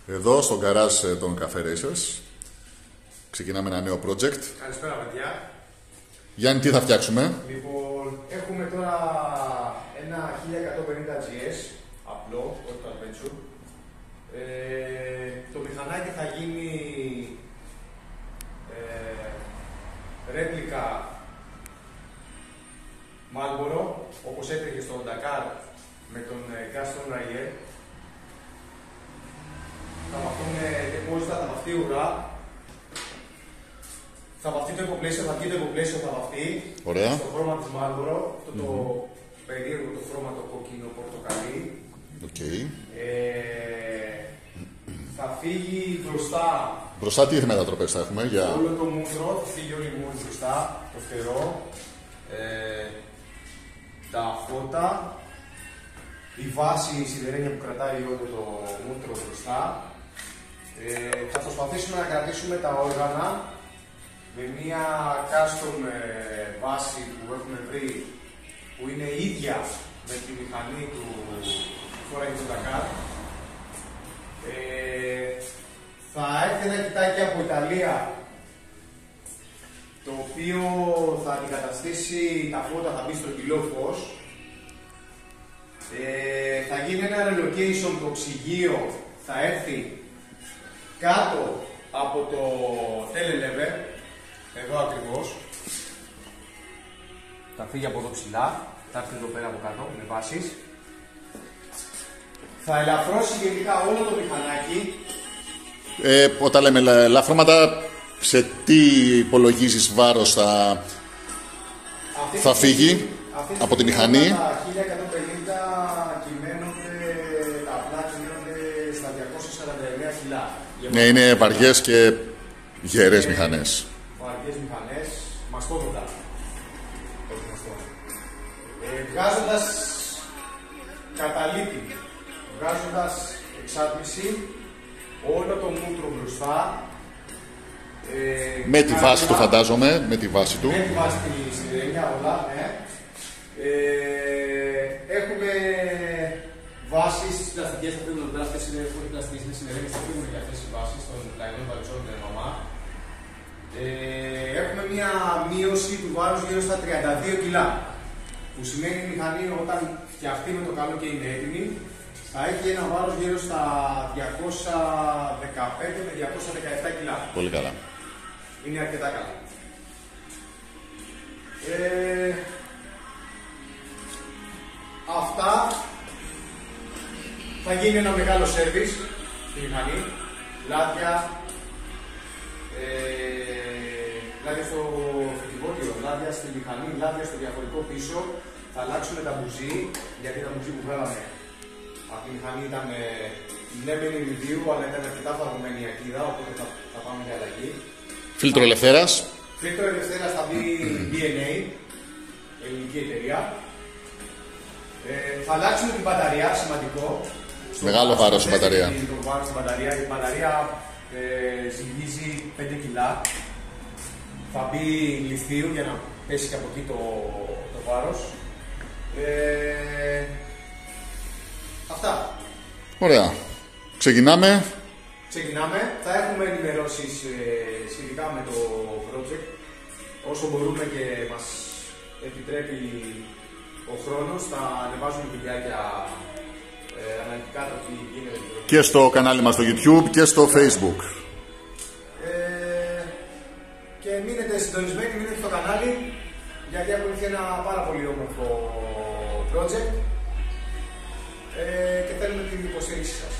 Εδώ στο γκαράζ των Cafe Racers ξεκινάμε ένα νέο project. Καλησπέρα παιδιά. Γιάννη, τι θα φτιάξουμε? Λοιπόν, έχουμε τώρα ένα 1150 GS απλό, όχι το Adventure. Το μηχανάκι θα γίνει ρέπλικα Marlboro, όπως έτρεχε στο Dakar με τον Gaston Rayet. Θα βαφτούν τεπόζητα, θα βαφτεί ουρά. Θα βαφτεί το υποπλαίσιο, θα βγει το υποπλαίσιο, θα βαφτεί. Ωραία. Στο χρώμα της Marlboro, αυτό το περίεργο το χρώμα το κόκκινο πορτοκαλί. Okay. Θα φύγει μπροστά. Μπροστά τι μετατροπές θα έχουμε για... Όλο το μούτρο, θα φύγει όλη η μούτρο μπροστά, το φτερό. Τα φώτα. Η βάση, η σιδερένια που κρατάει όλο το μούτρο μπροστά. Θα προσπαθήσουμε να κρατήσουμε τα όργανα με μια custom βάση που έχουμε βρει, που είναι ίδια με τη μηχανή του φοράει του Dakar. Θα έρθει ένα κοιτάκι από Ιταλία, το οποίο θα αντικαταστήσει τα φώτα, θα μπει στο κιλό φως. Θα γίνει ένα relocation, το ψυγείο θα έρθει κάτω από το telelever, εδώ ακριβώς. Θα φύγει από εδώ ψηλά, θα έρθει εδώ πέρα από κάτω με βάσεις. Θα ελαφρώσει γενικά όλο το μηχανάκι. Όταν λέμε ελαφρώματα, σε τι υπολογίζεις βάρος θα φύγει από τη μηχανή? Τα 1150 κυμαίνονται, τα απλά κυμαίνονται στα 249 κιλά. Ναι, είναι βαριές και γερές μηχανές. Βαριές μηχανές, μαστόδοντα. Βγάζοντας καταλήτη, βγάζοντας εξάτμιση, όλο το μούτρο μπροστά. Με τη βάση του φαντάζομαι, με τη βάση του. Με τη βάση τη σιδερένια, όλα, ναι. Έχουμε βάσεις πλαστικές, θα φύγουν εδώ, αυτές είναι πλαστικές, είναι σιδερένιες, θα φύγουν και αυτές οι βάσεις των πλαϊνών βαλιτσών με μαμά. Έχουμε μια μείωση του βάρους γύρω στα 32 κιλά. Που σημαίνει η μηχανή όταν φτιαχτεί με το καλό και είναι έτοιμη, θα έχει ένα βάρος γύρω στα 215 με 217 κιλά. Πολύ καλά. Είναι αρκετά καλά. Αυτά. Θα γίνει ένα μεγάλο σέρβις στη μηχανή. Λάδια, λάδια στο φυτικότιο, λάδια στη μηχανή, λάδια στο διαφορικό πίσω. Θα αλλάξουμε τα μπουζί, γιατί τα μπουζί που βγάλαμε από τη μηχανή ήταν ναι μεν ρηδίου, αλλά ήταν αρκετά φαγωμένη η ακίδα, οπότε θα πάμε για αλλαγή. Φίλτρο ελευθέρας. Φίλτρο ελευθέρας θα μπει DNA, ελληνική εταιρεία. Θα αλλάξουμε την μπαταρία, σημαντικό. Μεγάλο βάρος η μπαταρία. Το βάρος στην μπαταρία. Η μπαταρία ζυγίζει 5 κιλά. Θα μπει λιθίου για να πέσει και από εκεί το βάρος. Αυτά. Ωραία. Ξεκινάμε. Θα έχουμε ενημερώσεις σχετικά με το project. Όσο μπορούμε και μας επιτρέπει ο χρόνος, θα ανεβάζουμε βιντεάκια αναλυτικά το τι γίνεται. Και στο κανάλι μας στο YouTube και στο Facebook. Και μείνετε συντονισμένοι, μείνετε στο κανάλι, γιατί ακολουθεί ένα πάρα πολύ όμορφο project και θέλουμε την υποστήριξη σας.